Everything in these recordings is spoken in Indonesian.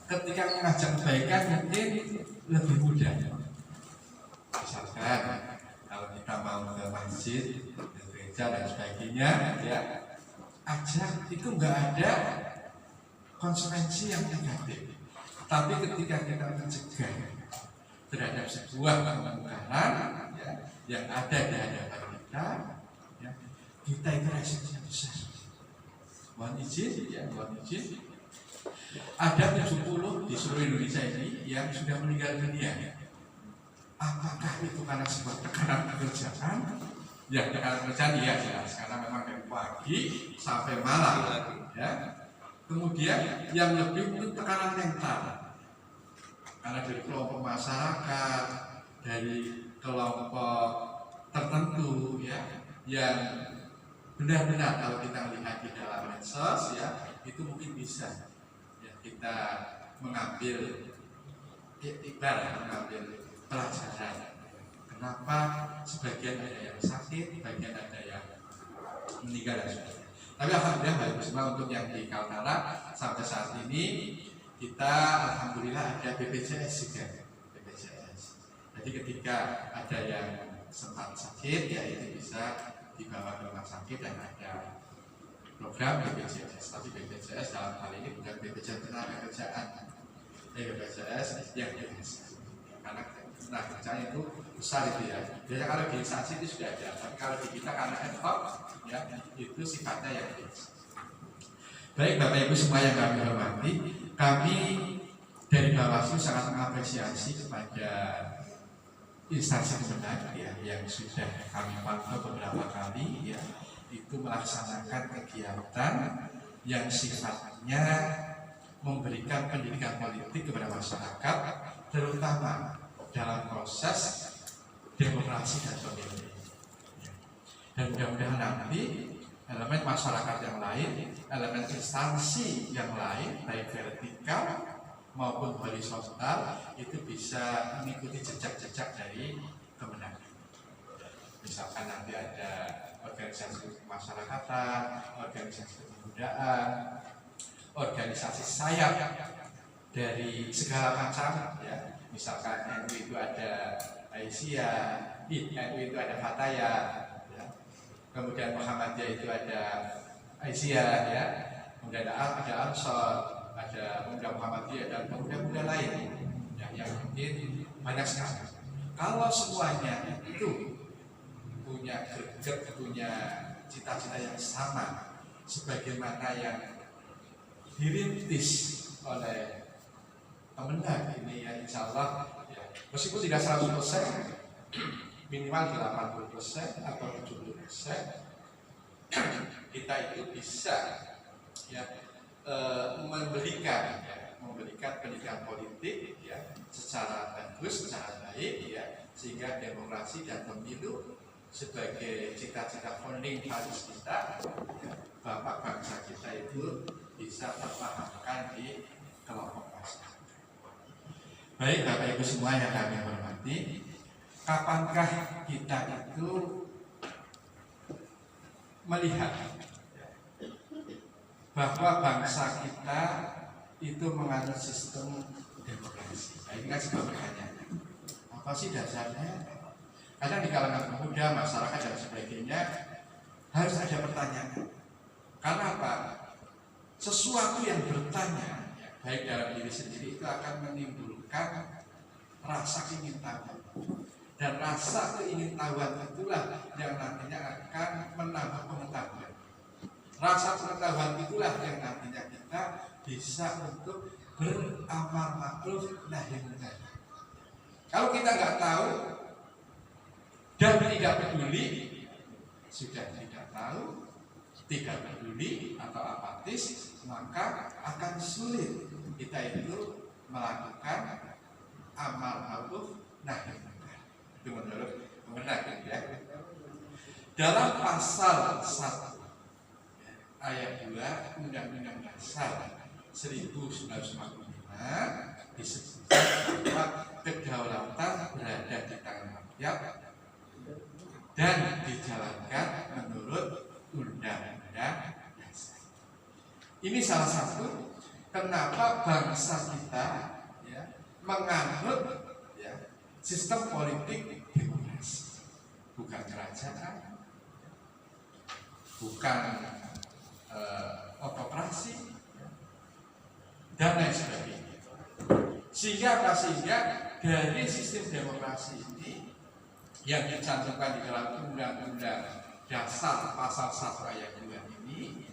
ketika mengajak kebaikan mungkin lebih mudah. Misalkan kalau kita mau ke masjid, ke gereja dan sebagainya, ya ajak itu nggak ada konsekuensi yang negatif. Tapi ketika kita mencegah terhadap sebuah kemungkaran ya, yang ada di hadapan kita, ya, kita itu resikonya besar. Mohon izin, ya, mohon izin. Ada 70 di seluruh Indonesia ini yang sudah meninggal dunia. Apakah itu karena sebuah tekanan pekerjaan? Ya, tekanan pekerjaan iya jelas, karena memang dari pagi sampai malam. Ya. Kemudian yang lebih itu tekanan mental, karena dari kelompok masyarakat, dari kelompok tertentu, ya, yang benar-benar kalau kita lihat di dalam medsos, ya, itu mungkin bisa ya, kita mengambil iktibar, mengambil pelajaran. Kenapa sebagian ada yang sakit, sebagian ada yang meninggal dan sebagainya. Tapi alhamdulillah baik semua untuk yang di Kaltara sampai saat ini kita alhamdulillah ada BPJS juga. BPJS. Jadi ketika ada yang sempat sakit, ya itu bisa dibawa ke rumah sakit dan ada program BPJS. Tapi BPJS dalam hal ini bukan BPJS Ketenagakerjaan, BPJS yang biasa. Karena tenaga kerjanya itu besar itu ya. Biasanya kalau di instansi itu sudah ada, tapi kalau di kita karena ad hoc ya itu sifatnya yang biasa. Baik Bapak Ibu semua yang kami hormati, kami dari Bawaslu sangat mengapresiasi kepada instansi kemenang ya yang sudah kami pantau beberapa kali ya itu melaksanakan kegiatan yang sifatnya memberikan pendidikan politik kepada masyarakat, terutama dalam proses demokrasi dan pemilu. Dan mudah-mudahan nanti elemen masyarakat yang lain, elemen instansi yang lain, baik vertikal maupun horizontal, itu bisa mengikuti jejak-jejak dari kemenangan. Misalkan nanti ada organisasi kemasyarakatan, organisasi kebudayaan, organisasi sayap dari segala macam ya. Misalkan NU itu ada Aisyah, NU itu ada Fataya ya. Kemudian Muhammadiyah itu ada Aisyah ya. Kemudian ada Ansor, ada pemuda Muhammadiyah dan pemuda-pemuda lain ya, yang mungkin banyak sekali. Kalau semuanya itu punya greget, punya cita-cita yang sama sebagaimana yang dirintis oleh Kemenang ini ya insya Allah ya, meskipun tidak 100% minimal 80% atau 70% kita itu bisa ya memberikan pendidikan politik ya secara bagus, secara baik ya, sehingga demokrasi dan pemilu sebagai cita-cita founding values kita ya, bapak bangsa kita itu bisa terpahamkan di kelompok masyarakat. Baik Bapak Ibu semua yang kami hormati, kapankah kita itu melihat bahwa bangsa kita itu menganut sistem demokrasi? Nah, ini kan sebuah pertanyaan. Apa sih dasarnya? Kadang di kalangan pemuda, masyarakat dan sebagainya harus ada pertanyaan. Karena apa? Sesuatu yang bertanya, baik dalam diri sendiri itu akan menimbulkan rasa ingin tahu. Dan rasa keingintahuan itulah yang nantinya akan menambah pengetahuan. Rasa pengetahuan itulah yang nantinya kita bisa untuk beramal ma'ruf nahi munkar. Kalau kita nggak tahu dan tidak peduli, sudah tidak tahu, tidak peduli atau apatis, maka akan sulit kita itu melakukan amal ma'ruf nahi munkar. Itu menurut Kemenang ya. Dalam pasal 1 ayat 2 Undang-Undang Dasar 1945 disebutkan bahwa kedaulatan berada di tangan rakyat dan dijalankan menurut Undang-Undang Dasar. Ini salah satu kenapa betapa bangsa kita ya, menganut ya, sistem politik demokrasi, bukan kerajaan, bukan otokrasi, dan lain sebagainya. Sehingga dari sistem demokrasi ini yang dicantumkan di dalam Undang-Undang Dasar pasal 1 ayat 2 ini,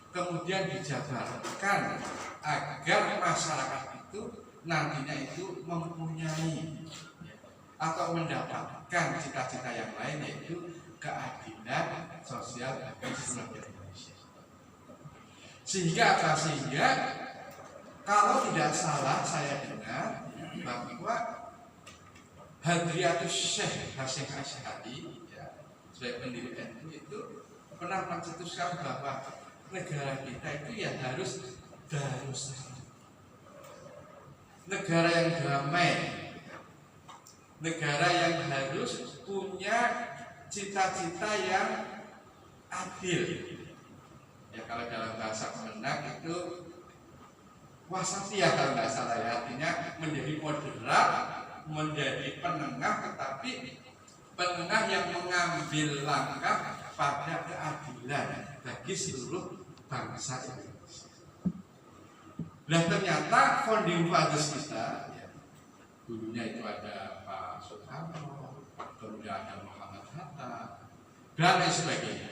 kemudian dijabarkan agar masyarakat itu nantinya itu mempunyai atau mendapatkan cita-cita yang lain, yaitu keadilan sosial bagi seluruh Indonesia. Sehingga kalau tidak salah saya dengar bahwa Hadriatus Syekh Hasyim Asy'ari ya, sebagai pendiri NU itu pernah mencetuskan bahwa negara kita itu ya harus darussalam, negara yang damai, negara yang harus punya cita-cita yang adil. Ya kalau dalam bahasa Kemenak itu wasatiyah kalau nggak salah ya, artinya menjadi moderat, menjadi penengah, tetapi penengah yang mengambil langkah pada keadilan bagi seluruh bangsa Indonesia. Nah ternyata founding fathers kita ya, dulunya itu ada Pak Soekarno, kemudian ada Muhammad Hatta dan lain sebagainya,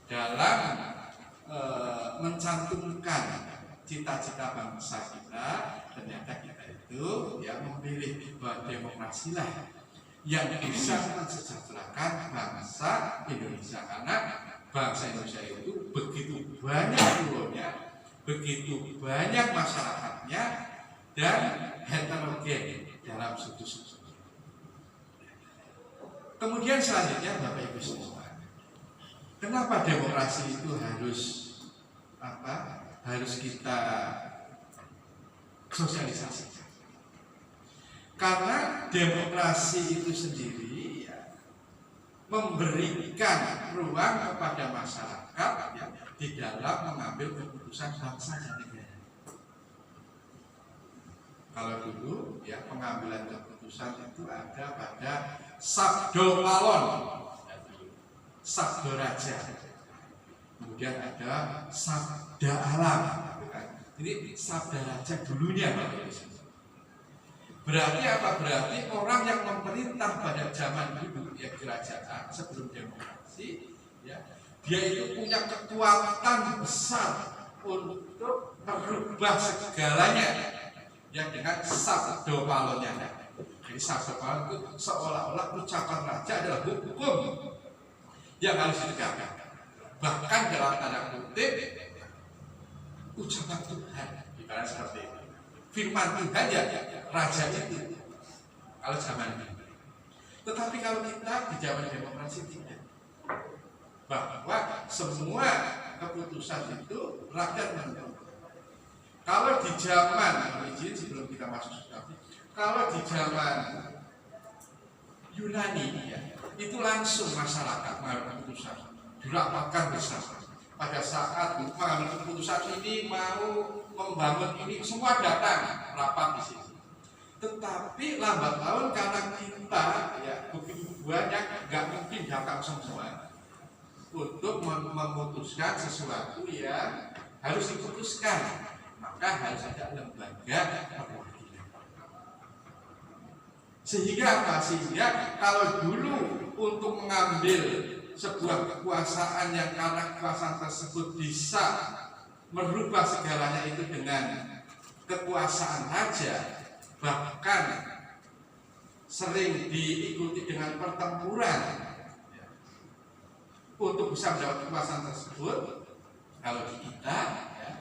dalam mencantumkan cita-cita bangsa kita, ternyata kita itu ya memilih bahwa demokrasi lah yang bisa mensejahterakan bangsa Indonesia, karena bangsa Indonesia itu begitu banyak pulau-nya, begitu banyak masyarakatnya, dan heterogen dalam suku-suku. Kemudian selanjutnya Bapak Ibu semua, kenapa demokrasi itu harus kita sosialisasikan? Karena demokrasi itu sendiri ya, memberikan ruang kepada masyarakat ya, di dalam mengambil keputusan bangsa dan negara. Kalau dulu ya pengambilan keputusan itu ada pada Sabdo Palon, Sabdo Raja, kemudian ada Sabda Alam. Ini Sabda Raja dulunya Bapak Ibu. Berarti apa? Berarti orang yang memerintah pada zaman dulu ya, kerajaan sebelum demokrasi ya, dia itu punya kekuatan besar untuk merubah segalanya yang dengan Sabdo Palonnya. Jadi Sabdo Palon itu seolah-olah ucapan raja adalah hukum yang harus ditegakkan. Bahkan dalam tanda kutip ucapan Tuhan, ibarat seperti itu. Firman Tuhan ya raja itu kalau zaman ini. Tetapi kalau kita di zaman demokrasi tidak, bahwa semua keputusan itu rakyat menentukan. Kalau di zaman izin sebelum kita masuk substansi, kalau di zaman Yunani ya, itu langsung masyarakat mengambil keputusan, dirapatkan bersama. Pada saat mengambil keputusan ini mau membangun ini, semua datang rapat di sini. Tetapi lambat laun karena kita ya begitu banyak, nggak mungkin datang semua untuk memutuskan sesuatu yang harus diputuskan, maka harus ada lembaga perwakilan. Sehingga apa? Sehingga kalau dulu untuk mengambil sebuah kekuasaan yang karena kekuasaan tersebut bisa merubah segalanya itu dengan kekuasaan raja, bahkan sering diikuti dengan pertempuran untuk bisa mendapat kekuasaan tersebut. Kalau di kita ya,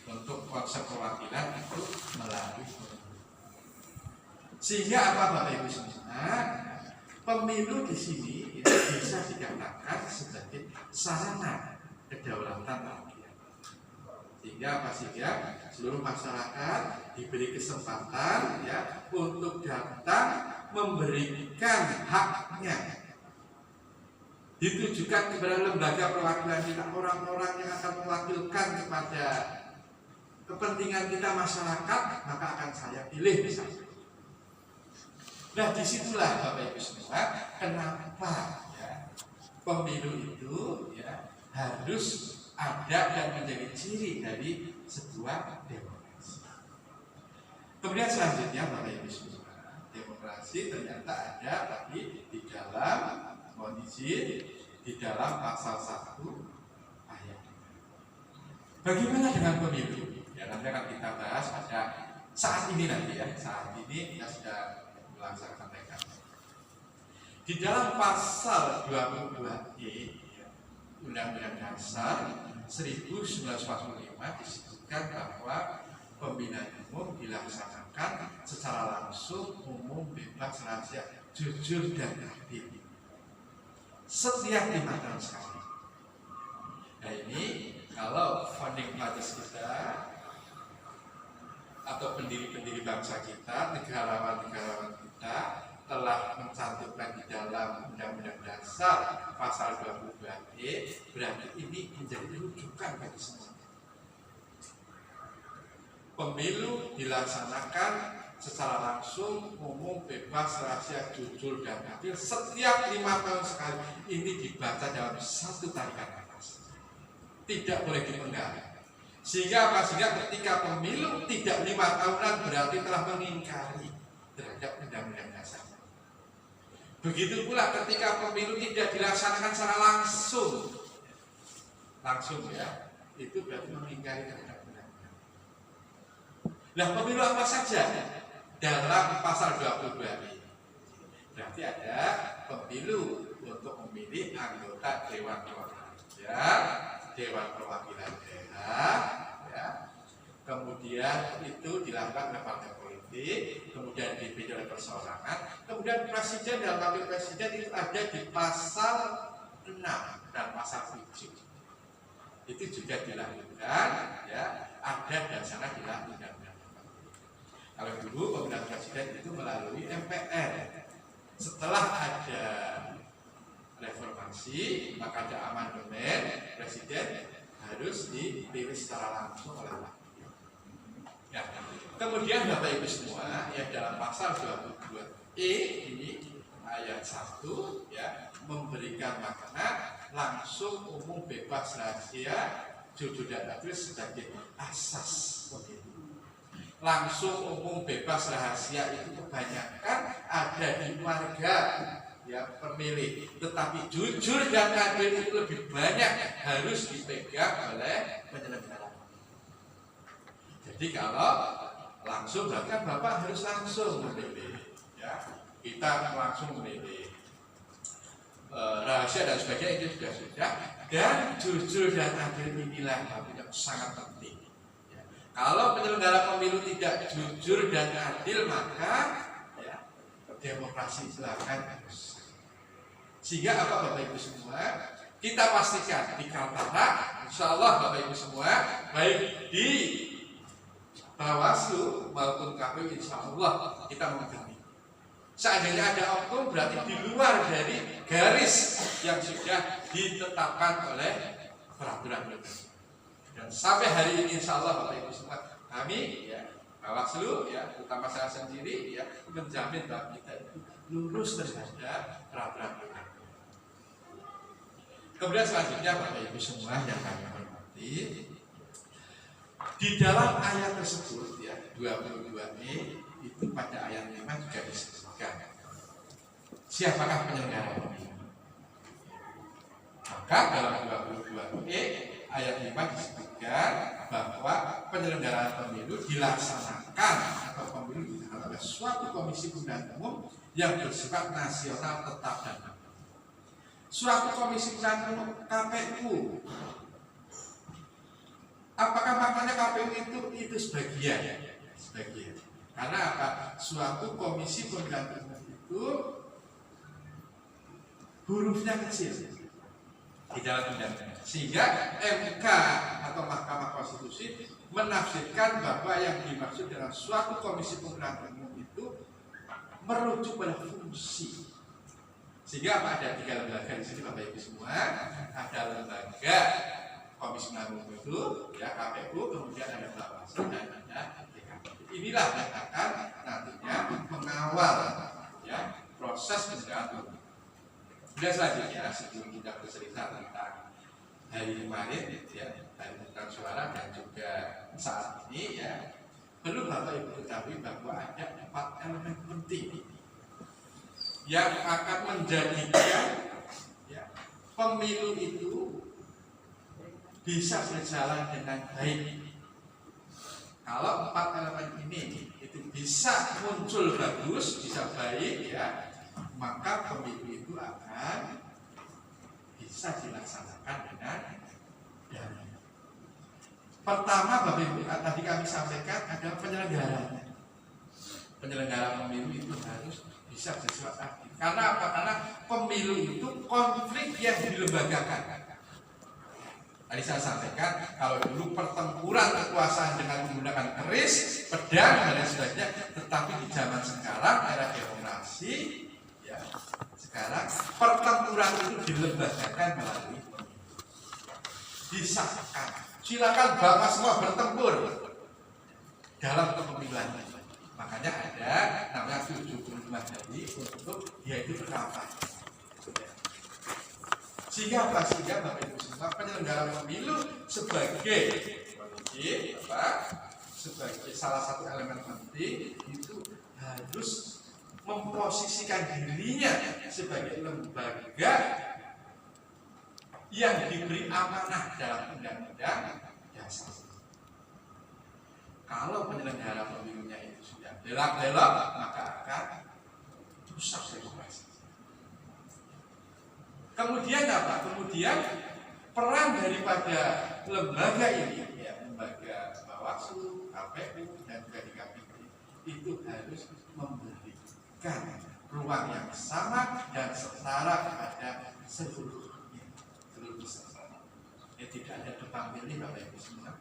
untuk konsep perwakilan itu melalui sehingga apa Bapak Ibu semua, pemilu di sini itu bisa dikatakan sebagai sarana kedaulatan rakyat. Sehingga apa? Sehingga seluruh masyarakat diberi kesempatan ya untuk datang memberikan haknya. Ditujukan kepada lembaga perwakilan kita, orang-orang yang akan mewakilkan kepada kepentingan kita masyarakat, maka akan saya pilih misalnya. Nah disitulah Bapak Ibu semua, kenapa ya, pemilu itu ya harus ada dan menjadi ciri dari sebuah demokrasi. Kemudian selanjutnya Bapak Ibu semua, demokrasi ternyata ada tapi di dalam kondisi di dalam pasal 1 ayat 2. Bagaimana dengan pemilu? Ya nanti akan kita bahas pada saat ini nanti ya. Saat ini kita sudah melaksanakan mereka. Di dalam pasal 22E ya, Undang-Undang Dasar 1945 disebutkan bahwa pemilihan umum dilaksanakan secara langsung, umum, bebas, rahasia, jujur dan adil setiap 5 tahun sekali. Nah ini kalau founding fathers kita atau pendiri-pendiri bangsa kita, negarawan-negarawan kita telah mencantumkan di dalam Undang-Undang Dasar pasal 22E, berarti ini menjadi rujukan bagi semua. Pemilu dilaksanakan secara langsung, umum, bebas, rahasia, jujur dan adil setiap 5 tahun sekali. Ini dibaca dalam satu tarikan nafas, tidak boleh dipenggal. Sehingga apa? Sehingga ketika pemilu tidak 5 tahunan berarti telah mengingkari terhadap Undang-Undang Dasar. Begitu pula ketika pemilu tidak dilaksanakan secara langsung ya, itu berarti mengingkari terhadap Undang-Undang. Nah pemilu apa saja dalam pasal 22 ini? Berarti ada pemilu untuk memilih anggota Dewan Perwakilan, Dewan Perwakilan Daerah, ya. Kemudian itu dilakukan oleh partai politik, kemudian dipilih oleh perseorangan, kemudian presiden dan wakil presiden itu ada di pasal 6 dan pasal 7. Itu juga dilakukan, ya, ada dan sana dilakukan. Kalau dulu pemilihan presiden itu melalui MPR, setelah ada reformasi, maka ada amandemen, presiden harus dipilih secara langsung oleh rakyat. Ya. Kemudian Bapak Ibu semua, ya dalam pasal 22E ini ayat 1 ya memberikan makna langsung, umum, bebas, rahasia, jujur dan adil sebagai asas pemilu. Langsung, umum, bebas, rahasia itu kebanyakan ada di warga ya pemilih, tetapi jujur dan adil itu lebih banyak harus dipegang oleh penyelenggara. Jadi kalau langsung berarti kan Bapak harus langsung memilih, ya kita langsung memilih rahasia dan sebagainya itu sudah dan jujur dan adil inilah yang sangat penting. Ya. Kalau penyelenggara pemilu tidak jujur dan adil maka ya, demokrasi silakan harus. Sehingga apa Bapak Ibu semua, kita pastikan di Kaltara, insya Allah Bapak Ibu semua, baik di Bawaslu maupun KPU insya Allah kita mengerti. Seandainya ada oknum berarti di luar dari garis yang sudah ditetapkan oleh peraturan itu. Dan sampai hari ini insya Allah Bapak Ibu semua, kami ya Bawaslu ya, terutama saya sendiri ya menjamin bahwa kita itu lurus terhadap peraturan itu. Kemudian selanjutnya Bapak Ibu semua yang kami hormati, di dalam ayat tersebut ya 22E itu pada ayat 5 juga disebutkan siapakah penyelenggara pemilu. Maka dalam 22E ayat 5 disebutkan bahwa penyelenggaraan pemilu dilaksanakan atau pemilu dilaksanakan oleh suatu komisi pemilihan umum yang bersifat nasional tetap dan suatu komisi pemilihan umum KPU. Apakah maknanya KPU itu sebagian? Sebagian. Karena apa? Suatu komisi pemilihan umum itu hurufnya kecil di dalam undang-undang. Sehingga MK atau Mahkamah Konstitusi menafsirkan bahwa yang dimaksud dengan suatu komisi pemilihan umum itu merujuk pada fungsi. Sehingga apa? Ada 3 lembaga di sini Bapak Ibu semua. Ada lembaga Komisioner Umum itu, ya KPU, kemudian ada Bawaslu dan ada DKPP. Inilah yang akan nantinya mengawal ya proses penegakan hukum. Kemudian selanjutnya sebelum kita bercerita tentang hari kemarin, ya hari tentang suara dan juga saat ini, ya perlu Bapak Ibu ketahui bahwa ada 4 elemen penting yang akan menjadikan ya, pemilu itu bisa berjalan dengan baik. Kalau 4 elemen ini itu bisa muncul bagus, bisa baik, ya, maka pemilu itu akan bisa dilaksanakan dengan damai. Pertama, Bapak Ibu, tadi kami sampaikan ada penyelenggara. Penyelenggara pemilu itu harus bisa bersikap aktif. Karena apa? Karena pemilu itu konflik yang dilembagakan. Tadi saya sampaikan, kalau dulu pertempuran kekuasaan dengan menggunakan keris, pedang, dan lain sebagainya, tetapi di zaman sekarang, era demokrasi, ya, sekarang pertempuran itu dilembagakan melalui pemilu. Disahkan. Silakan Bapak semua bertempur dalam kepemiluan. Makanya ada namanya 75 hari untuk yaitu berkampanye. Sehingga apa? Sehingga Bapak Ibu semua penyelenggara pemilu sebagai pemimpin, sebagai salah satu elemen penting itu harus memposisikan dirinya sebagai lembaga yang diberi amanah dalam undang-undang dasar. Kalau penyelenggara pemilunya itu sudah belak-belok, maka akan rusak demokrasi. Kemudian apa? Kemudian peran daripada lembaga ini, ya, lembaga Bawaslu, KPU, dan juga DKPP itu harus memberikan ruang yang sama dan setara kepada seluruh peserta. Tidak ada tebang pilih Bapak Ibu semua.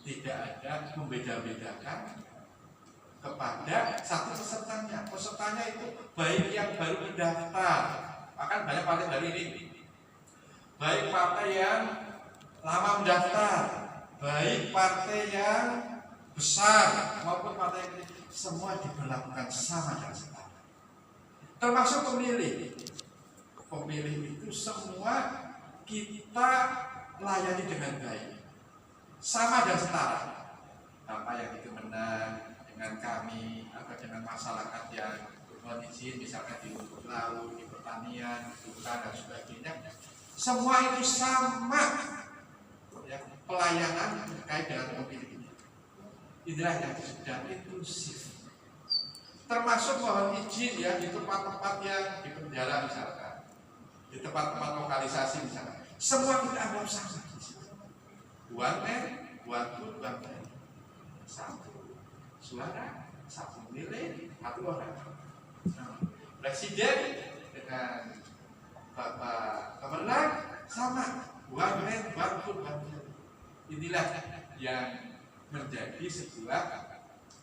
Tidak ada membeda-bedakan kepada satu pesertanya. Pesertanya itu baik yang baru mendaftar, bahkan banyak partai baru ini, baik partai yang lama mendaftar, baik partai yang besar maupun partai yang kecil, semua diberlakukan sama dan setara. Termasuk pemilih. Pemilih itu semua kita layani dengan baik, sama dan setara. Bapak yang itu menang dengan kami atau dengan masyarakat yang mohon izin, misalkan di rumput laut, di pertanian, di hutan dan sebagainya, semua itu sama, ya, pelayanan terkait dengan pemilih ini. Inilah yang disebut inklusif. Termasuk mohon izin, ya, di tempat-tempat yang di penjara misalkan, di tempat-tempat lokalisasi misalkan, semua kita anggap sama. One man, one vote, one man. Satu suara, satu nilai, satu orang. Presiden dengan Bapak Kemenang sama, one man, one vote, one man. Inilah yang menjadi sebuah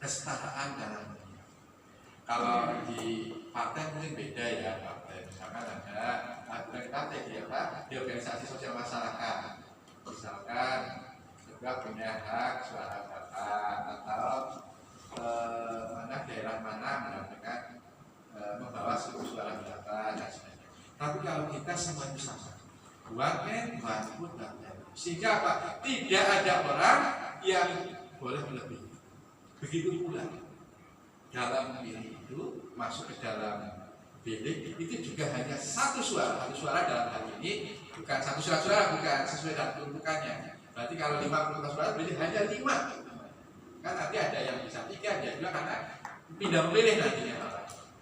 kesetaraan dalam dunia. Kalau di partai mungkin beda, ya, partai misalkan ada partai di organisasi sosial masyarakat, misalkan juga punya hak suara Bapak atau mana daerah mana mendapatkan membawa suara Bapak dan sebagainya. Tapi kalau kita semua itu sama, one man, one vote, one man. Sehingga apa? Tidak ada orang yang boleh melebihi. Begitu pula dalam memilih itu, masuk ke dalam bilik itu juga hanya satu suara dalam hal ini bukan satu suara, bukan sesuai dengan peruntukannya. Berarti kalau 50 suara berarti hanya 5. Kan nanti ada yang bisa 3, ada 2 karena pindah memilih nantinya,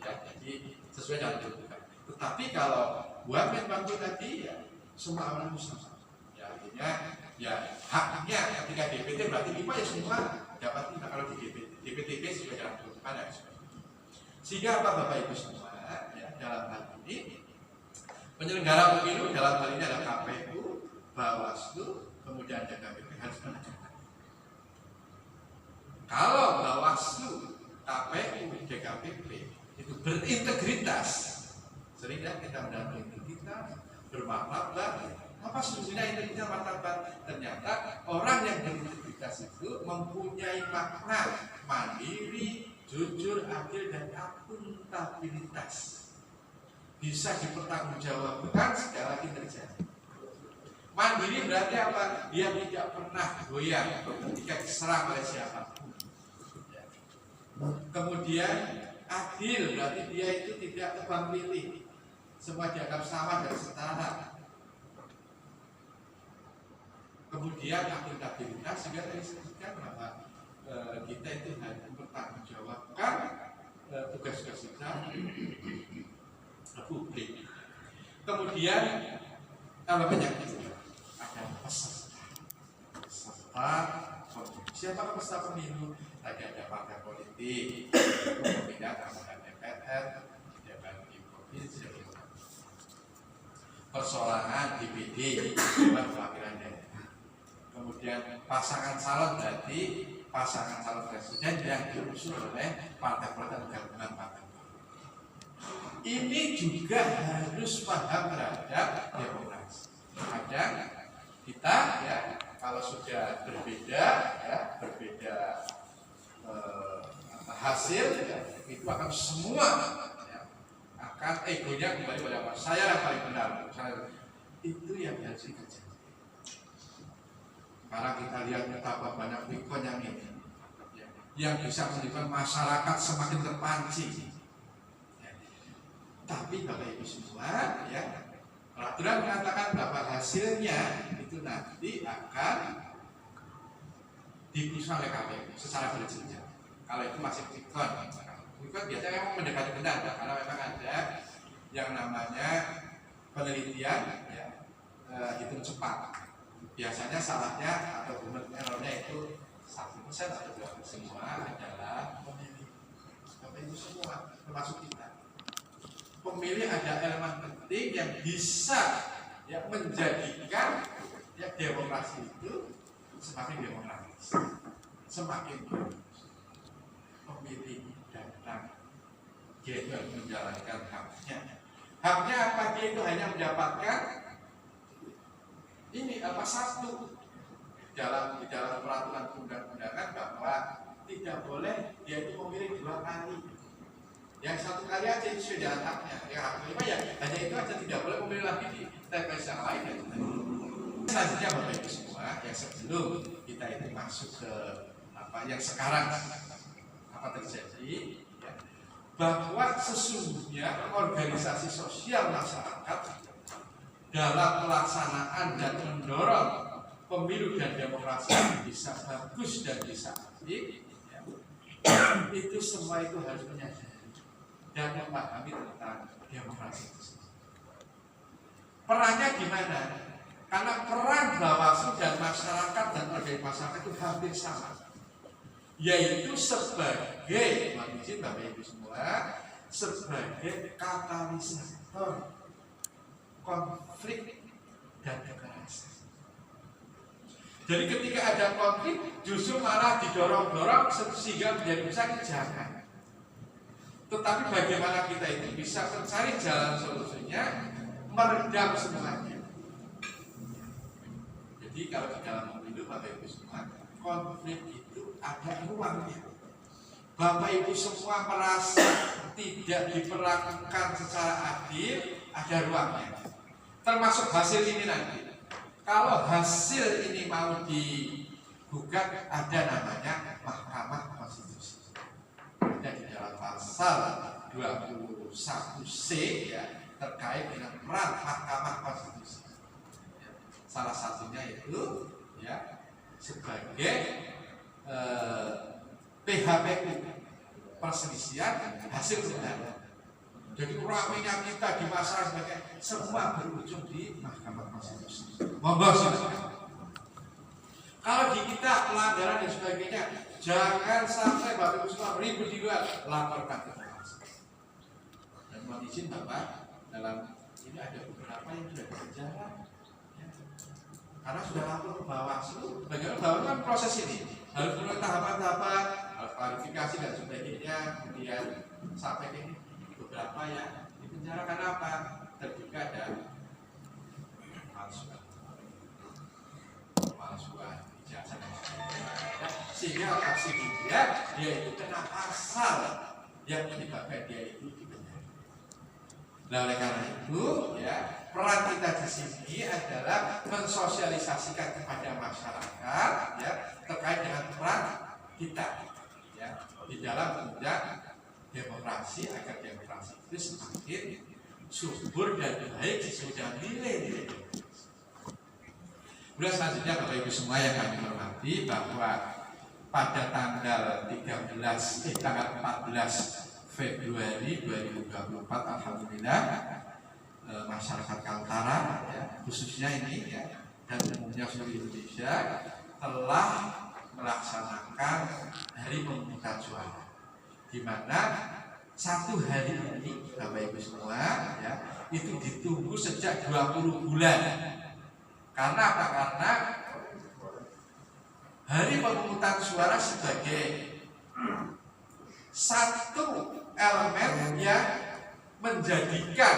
ya, jadi sesuai dengan peruntukan. Tetapi kalau buat membantu tadi, ya, semua orang sama. Ya, artinya, ya, haknya ketika DPT berarti 5 ya semua dapat 5 kalau di DPTP sesuai dengan peruntukan dan sebagainya. Sehingga apa Bapak Ibu semua, ya, dalam hal ini penyelenggara pemilu dalam hal ini adalah KPU, Bawaslu, kemudian DKPP harus menegakkan. Kalau Bawaslu, KPU, DKPP itu berintegritas, seringkali kita mendapat integritas, bermartabat, Apa sesungguhnya integritas martabat? Ternyata orang yang berintegritas itu mempunyai makna mandiri, jujur, adil, dan akuntabilitas. Bisa dipertanggungjawabkan segala kinerja. Mandiri berarti apa? Dia tidak pernah goyah ketika diserang oleh siapapun. Kemudian adil berarti dia itu tidak tebang pilih, semua dianggap sama dan setara. Kemudian akuntabilitas juga tadi disebutkan bahwa kita itu harus mempertanggungjawabkan tugas-tugas kita publik. Kemudian kalau banyak itu ada peserta pemilu. Siapa peserta pemilu? Tadi ada partai politik, kemudian anggota DPR, dewan di provinsi, persoalan DPD, dewan perwakilan daerah. Kemudian pasangan calon berarti pasangan calon presiden yang diusung oleh partai politik gabungan partai. Ini juga harus paham terhadap demokrasi. Kadang kita ya kalau sudah berbeda hasil ya, itu akan semua ya, akan egonya kembali pada saya yang paling benar. Itu yang harus dikerjakan. Karena kita lihat betapa banyak wikon yang ini ya, yang bisa menyebabkan masyarakat semakin terpancing. Tapi Bapak Ibu semua ya, peraturan mengatakan bahwa hasilnya itu nanti akan diputuskan oleh KPU secara berjenjang. Kalau itu masih wikon biasanya memang mendekati benar ya, karena memang ada yang namanya penelitian ya, hitung cepat. Biasanya salahnya atau errornya itu 1% atau 2%. Semua adalah pemilih. Bapak Ibu semua termasuk kita. Pemilih ada elemen penting yang bisa ya, menjadikan ya, demokrasi itu semakin demokratis, semakin pemilih datang dia itu harus menjalankan haknya. Haknya apa? Dia itu hanya mendapatkan ini apa satu di dalam peraturan undang-undangan bahwa tidak boleh dia itu memilih 2 kali. Yang 1 kali aja itu sudah jalan haknya. Yang hak kelima ya hanya itu aja, tidak boleh memilih lagi di TPS yang lain. Selanjutnya Bapak Ibu semua, yang sebelum kita itu masuk ke apa yang sekarang apa terjadi, ya, bahwa sesungguhnya organisasi sosial masyarakat dalam pelaksanaan dan mendorong pemilu dan demokrasi bisa bagus dan bisa aktif, ya, itu semua itu harus menyadari dan memahami tentang demokrasi itu. Perannya gimana? Karena peran Bawaslu dan masyarakat dan organisasi masyarakat itu hampir sama, yaitu sebagai izin Bapak Ibu semua, sebagai katalisator konflik dan kekerasan. Jadi ketika ada konflik justru malah didorong-dorong sehingga menjadi besar, jangan. Tetapi bagaimana kita itu bisa mencari jalan solusinya, meredam semuanya. Jadi kalau di dalam pemilu Bapak Ibu semua, konflik itu ada ruangnya. Bapak Ibu semua merasa tidak diperlakukan secara adil, ada ruangnya. Termasuk hasil ini nanti. Kalau hasil ini mau digugat, ada namanya Mahkamah Konstitusi. Ada di dalam pasal 21C ya, terkait dengan peran Mahkamah Konstitusi. Salah satunya itu ya sebagai PHPU, perselisihan hasil pengadilan. Jadi ramainya kita di masyarakat sebagai semua berujung di Mahkamah Konstitusi. Monggo kalau di kita pelanggaran dan sebagainya, jangan sampai Bapak Ibu semua ribut di luar, laporkan ke Bawaslu. Dan mohon izin Bapak, dalam ini ada beberapa yang sudah berjalan, ya. Karena sudah lapor ke Bawaslu. Bagaimana Bawaslu kan proses ini harus melalui tahapan-tahapan, harus klarifikasi dan sebagainya, kemudian sampai ini beberapa ya di penjara karena apa? Terduga ada palsu. sehingga dia itu kena pasal yang menyebabkan dia itu dipenjara. Nah, oleh karena itu ya peran kita di sini adalah mensosialisasikan kepada masyarakat ya terkait dengan peran kita ya di dalam menunjang demokrasi agar demokrasi itu semakin subur dan baik sesudah nilai-nilai. Kemudian selanjutnya Bapak Ibu semua yang kami hormati bahwa pada tanggal 14 Februari 2024 alhamdulillah masyarakat Kaltara ya, khususnya ini ya, dan umumnya seluruh Indonesia telah melaksanakan Hari Pemungutan Suara, di mana satu hari ini Bapak Ibu semua ya itu ditunggu sejak 20 bulan. Karena apa? Karena Hari Pemungutan Suara sebagai satu elemen yang menjadikan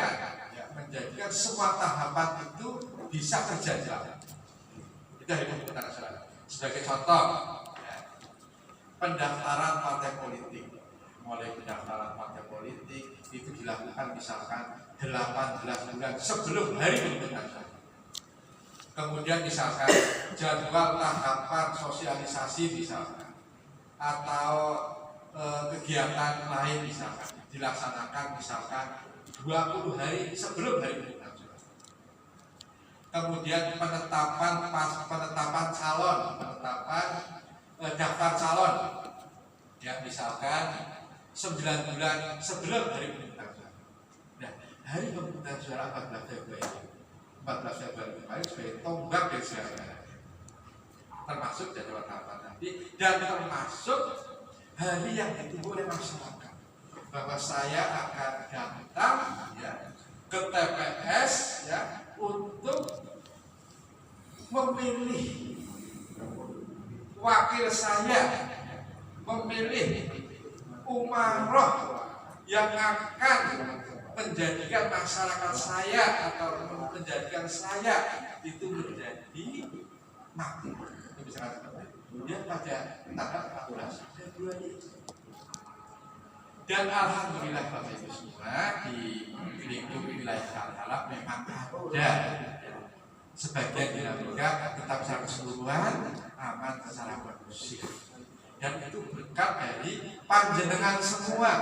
semua tahapan itu bisa terjadi. Itu Hari Pemungutan Suara. Sebagai contoh, ya, pendaftaran partai politik. Mulai pendaftaran partai politik itu dilakukan misalkan 18 bulan sebelum Hari Pemungutan Suara. Kemudian misalkan jadwal tahapan sosialisasi misalkan atau kegiatan lain misalkan dilaksanakan misalkan 20 hari sebelum Hari Pemungutan Suara. Kemudian penetapan calon, daftar calon ya misalkan 9 bulan sebelum Hari Pemungutan Suara. Nah, Hari Pemungutan Suara 14 Februari kemarin sebagai tonggak dari sejarah, termasuk jadwal tahapan nanti dan termasuk hari yang ditunggu oleh masyarakat bahwa saya akan datang ya ke TPS ya untuk memilih wakil saya, memilih umaroh yang akan menjadikan masyarakat saya atau menjadikan saya itu menjadi makmur. Itu bisa katakan kemudian pada tanggal 14 Februari. Dan alhamdulillah Bapak Ibu semua di lingkup wilayah Kaltara memang ada sebagian dinamika tetap secara keseluruhan aman secara kondusif. Dan itu berkat dari panjenengan semua,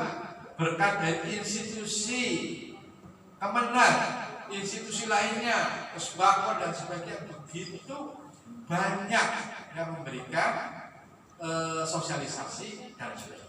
berkat dari institusi Kemenang, institusi lainnya, Kesbako dan sebagainya begitu banyak yang memberikan sosialisasi dan sebagainya.